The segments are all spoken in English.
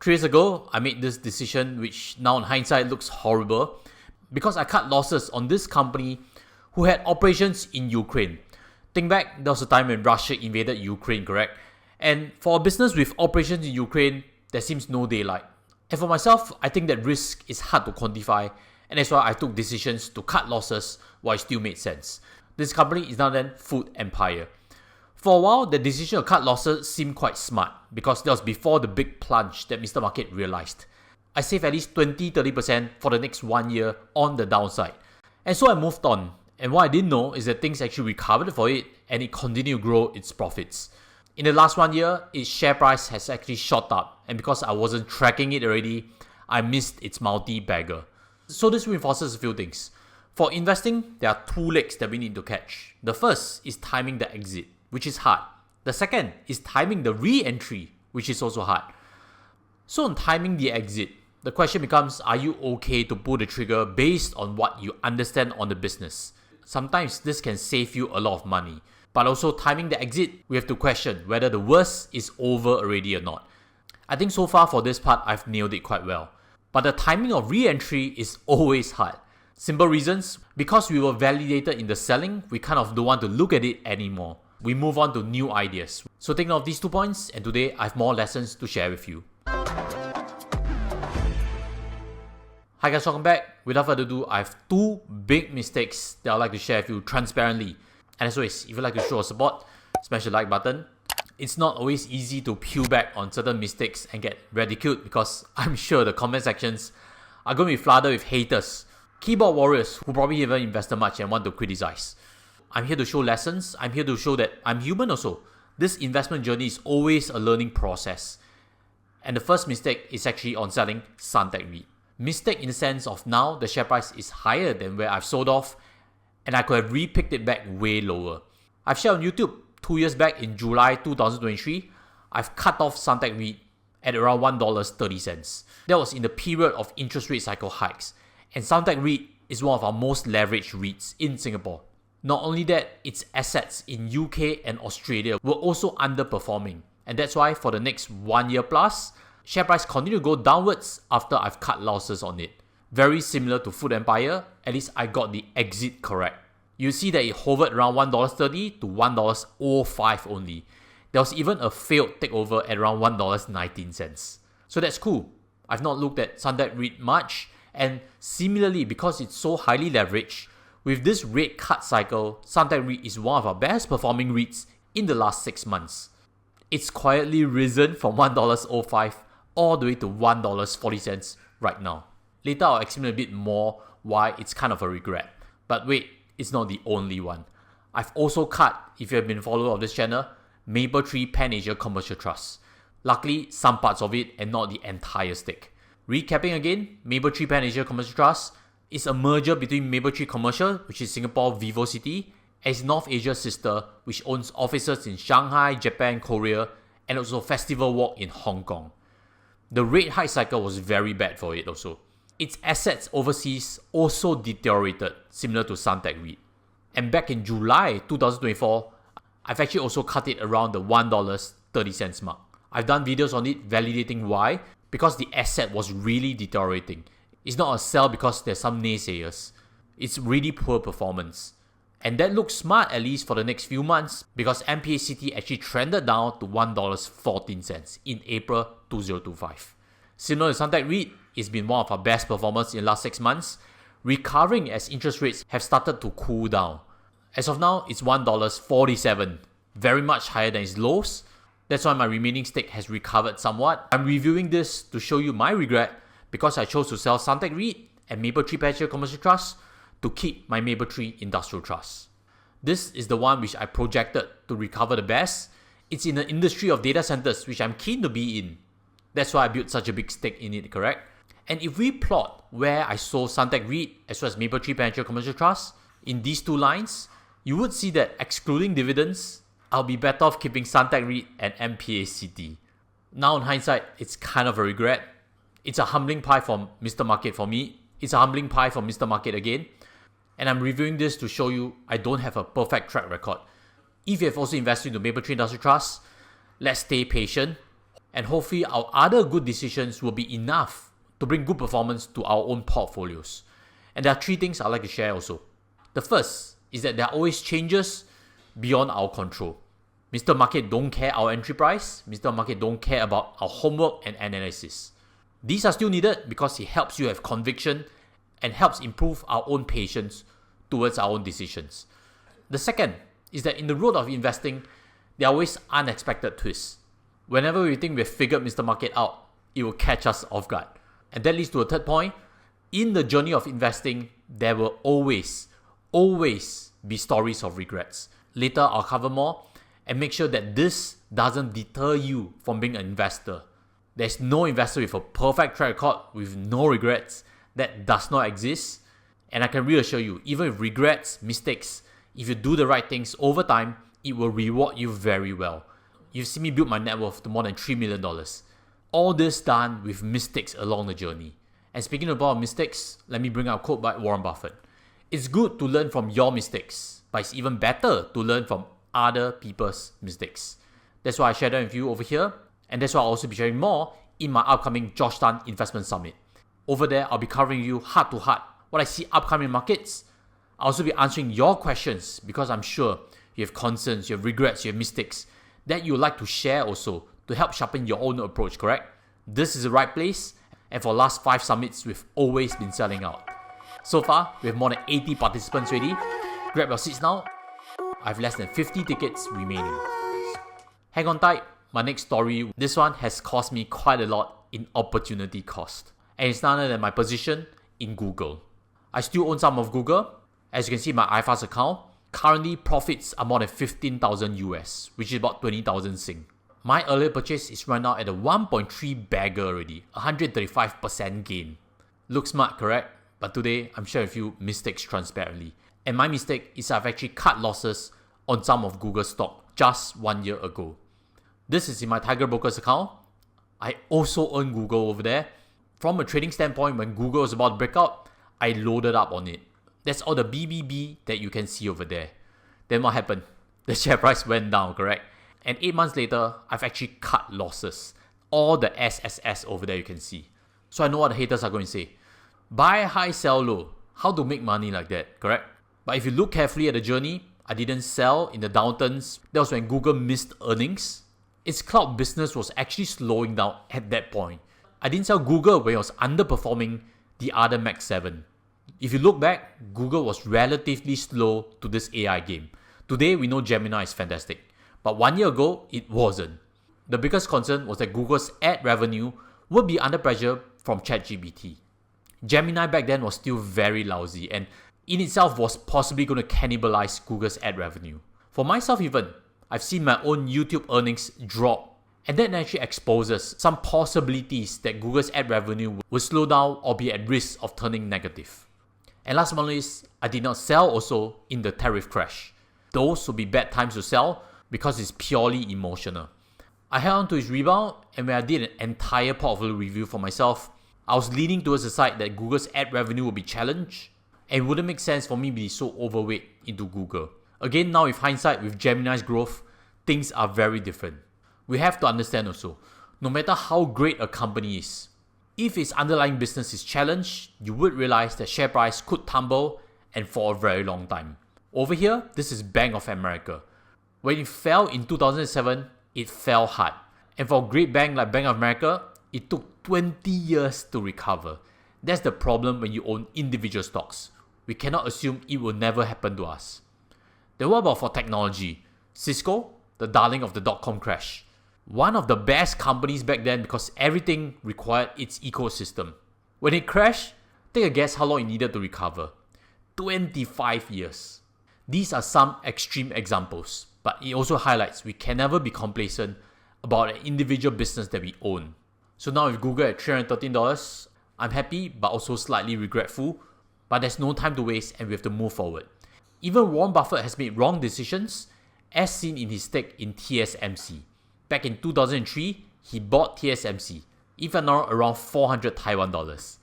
3 years ago, I made this decision which now in hindsight looks horrible because I cut losses on this company who had operations in Ukraine. Think back, there was a time when Russia invaded Ukraine, correct? And for a business with operations in Ukraine, there seems no daylight. And for myself, I think that risk is hard to quantify, and that's why I took decisions to cut losses while it still made sense. This company is now then Food Empire. For a while, the decision to cut losses seemed quite smart because that was before the big plunge that Mr. Market realized. I saved at least 20-30% for the next 1 year on the downside. And so I moved on. And what I didn't know is that things actually recovered for it and it continued to grow its profits. In the last 1 year, its share price has actually shot up. And because I wasn't tracking it already, I missed its multi-bagger. So this reinforces a few things. For investing, there are 2 legs that we need to catch. The first is timing the exit, which is hard. The second is timing the re-entry, which is also hard. So on timing the exit, the question becomes, are you okay to pull the trigger based on what you understand on the business? Sometimes this can save you a lot of money. But also timing the exit, we have to question whether the worst is over already or not. I think so far for this part, I've nailed it quite well. But the timing of re-entry is always hard. Simple reasons, because we were validated in the selling, we kind of don't want to look at it anymore. We move on to new ideas. So take note of these 2 points, and today I have more lessons to share with you. Hi guys, welcome back. Without further ado, I have 2 big mistakes that I'd like to share with you transparently. And as always, if you'd like to show support, smash the like button. It's not always easy to peel back on certain mistakes and get ridiculed because I'm sure the comment sections are going to be flooded with haters, keyboard warriors who probably haven't invested much and want to criticize. I'm here to show lessons. I'm here to show that I'm human also. This investment journey is always a learning process. And the first mistake is actually on selling Suntec REIT. Mistake in the sense of now the share price is higher than where I've sold off and I could have re-picked it back way lower. I've shared on YouTube 2 years back in July 2023, I've cut off Suntec REIT at around $1.30. That was in the period of interest rate cycle hikes. And Suntec REIT is one of our most leveraged REITs in Singapore. Not only that, its assets in UK and Australia were also underperforming. And that's why for the next 1 year plus, share price continued to go downwards after I've cut losses on it. Very similar to Food Empire, at least I got the exit correct. You see that it hovered around $1.30 to $1.05 only. There was even a failed takeover at around $1.19. So that's cool. I've not looked at Suntec REIT much, and similarly, because it's so highly leveraged, with this rate cut cycle, Suntec REIT is one of our best performing REITs in the last 6 months. It's quietly risen from $1.05 all the way to $1.40 right now. Later I'll explain a bit more why it's kind of a regret. But wait, it's not the only one. I've also cut, if you have been a follower of this channel, Mapletree Pan Asia Commercial Trust. Luckily, some parts of it and not the entire stake. Recapping again, Mapletree Pan Asia Commercial Trust is a merger between Mapletree Commercial, which is Singapore VivoCity, and its North Asia sister, which owns offices in Shanghai, Japan, Korea, and also Festival Walk in Hong Kong. The rate hike cycle was very bad for it also. Its assets overseas also deteriorated, similar to Suntec REIT. And back in July 2024, I've actually also cut it around the $1.30 mark. I've done videos on it validating why, because the asset was really deteriorating. It's not a sell because there's some naysayers. It's really poor performance. And that looks smart at least for the next few months because MPACT actually trended down to $1.14 in April 2025. Similar to Suntec REIT, it's been one of our best performers in the last 6 months, recovering as interest rates have started to cool down. As of now, it's $1.47, very much higher than its lows. That's why my remaining stake has recovered somewhat. I'm reviewing this to show you my regret because I chose to sell Suntec REIT and Mapletree Pan Asia Commercial Trust to keep my Mapletree Industrial Trust. This is the one which I projected to recover the best. It's in the industry of data centers, which I'm keen to be in. That's why I built such a big stake in it, correct? And if we plot where I sold Suntec REIT as well as Mapletree Pan Asia Commercial Trust in these 2 lines, you would see that excluding dividends, I'll be better off keeping Suntec REIT and MPACT. Now in hindsight, it's kind of a regret. It's a humbling pie from Mr. Market for me. It's a humbling pie from Mr. Market again. And I'm reviewing this to show you I don't have a perfect track record. If you have also invested into Mapletree Industrial Trust, let's stay patient. And hopefully our other good decisions will be enough to bring good performance to our own portfolios. And there are 3 things I'd like to share also. The first is that there are always changes beyond our control. Mr. Market don't care our entry price. Mr. Market don't care about our homework and analysis. These are still needed because it helps you have conviction and helps improve our own patience towards our own decisions. The second is that in the road of investing, there are always unexpected twists. Whenever we think we've figured Mr. Market out, it will catch us off guard. And that leads to a third point. In the journey of investing, there will always be stories of regrets. Later, I'll cover more and make sure that this doesn't deter you from being an investor. There's no investor with a perfect track record with no regrets. That does not exist. And I can reassure you, even with regrets, mistakes, if you do the right things over time, it will reward you very well. You've seen me build my net worth to more than $3 million. All this done with mistakes along the journey. And speaking about mistakes, let me bring out a quote by Warren Buffett. It's good to learn from your mistakes, but it's even better to learn from other people's mistakes. That's why I share that with you over here. And that's why I'll also be sharing more in my upcoming Georgetown Investment Summit. Over there, I'll be covering you heart to heart what I see upcoming markets. I'll also be answering your questions because I'm sure you have concerns, you have regrets, you have mistakes that you would like to share also to help sharpen your own approach, correct? This is the right place, and for the last 5 summits, we've always been selling out. So far, we have more than 80 participants ready. Grab your seats now. I have less than 50 tickets remaining. Hang on tight, my next story, this one has cost me quite a lot in opportunity cost. And it's none other than my position in Google. I still own some of Google. As you can see in my iFast account, currently profits are more than 15,000 US, which is about 20,000 Sing. My earlier purchase is right now at a 1.3 bagger already, 135% gain. Looks smart, correct? But today, I'm sharing with you mistakes transparently. And my mistake is I've actually cut losses on some of Google's stock just 1 year ago. This is in my Tiger Brokers account. I also earn Google over there. From a trading standpoint, when Google was about to break out, I loaded up on it. That's all the BBB that you can see over there. Then what happened? The share price went down, correct? And 8 months later, I've actually cut losses. All the SSS over there you can see. So I know what the haters are going to say. Buy high, sell low. How to make money like that, correct? But if you look carefully at the journey, I didn't sell in the downturns. That was when Google missed earnings. Its cloud business was actually slowing down at that point. I didn't sell Google when it was underperforming the other Mag7. If you look back, Google was relatively slow to this AI game. Today, we know Gemini is fantastic. But 1 year ago, it wasn't. The biggest concern was that Google's ad revenue would be under pressure from ChatGPT. Gemini back then was still very lousy and in itself was possibly going to cannibalize Google's ad revenue. For myself even, I've seen my own YouTube earnings drop, and that actually exposes some possibilities that Google's ad revenue will slow down or be at risk of turning negative. And last but not least, I did not sell also in the tariff crash. Those will be bad times to sell because it's purely emotional. I held on to its rebound, and when I did an entire portfolio review for myself, I was leaning towards the side that Google's ad revenue would be challenged, and it wouldn't make sense for me to be so overweight into Google. Again, now with hindsight, with Gemini's growth, things are very different. We have to understand also, no matter how great a company is, if its underlying business is challenged, you would realize that share price could tumble and for a very long time. Over here, this is Bank of America. When it fell in 2007, it fell hard. And for a great bank like Bank of America, it took 20 years to recover. That's the problem when you own individual stocks. We cannot assume it will never happen to us. Then what about for technology? Cisco, the darling of the dot-com crash. One of the best companies back then because everything required its ecosystem. When it crashed, take a guess how long it needed to recover. 25 years. These are some extreme examples, but it also highlights we can never be complacent about an individual business that we own. So now with Google at $313, I'm happy but also slightly regretful, but there's no time to waste and we have to move forward. Even Warren Buffett has made wrong decisions as seen in his stake in TSMC. Back in 2003, he bought TSMC, if I'm not around 400 Taiwan dollars.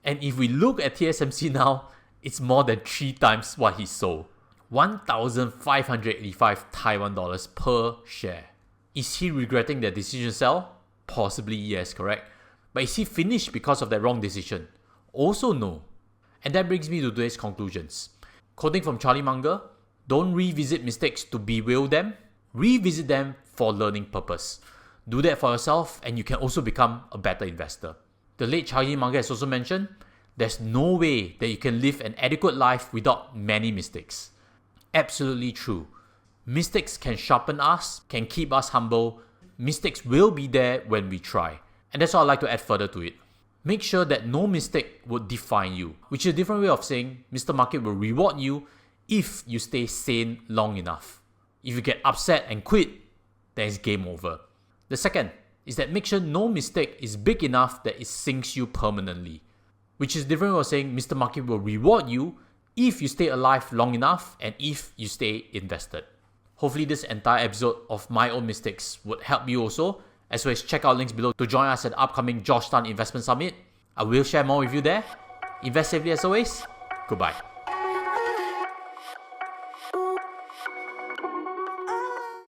And if we look at TSMC now, it's more than 3 times what he sold. 1,585 Taiwan dollars per share. Is he regretting that decision to sell? Possibly yes, correct? But is he finished because of that wrong decision? Also no. And that brings me to today's conclusions. Quoting from Charlie Munger, don't revisit mistakes to bewail them, revisit them for learning purpose. Do that for yourself and you can also become a better investor. The late Charlie Munger has also mentioned, there's no way that you can live an adequate life without many mistakes. Absolutely true. Mistakes can sharpen us, can keep us humble. Mistakes will be there when we try. And that's what I'd like to add further to it. Make sure that no mistake would define you, which is a different way of saying Mr. Market will reward you if you stay sane long enough. If you get upset and quit, then it's game over. The second is that make sure no mistake is big enough that it sinks you permanently, which is a different way of saying Mr. Market will reward you if you stay alive long enough and if you stay invested. Hopefully this entire episode of my own mistakes would help you also, as well as check out links below to join us at the upcoming Georgetown Investment Summit. I will share more with you there. Invest safely as always. Goodbye.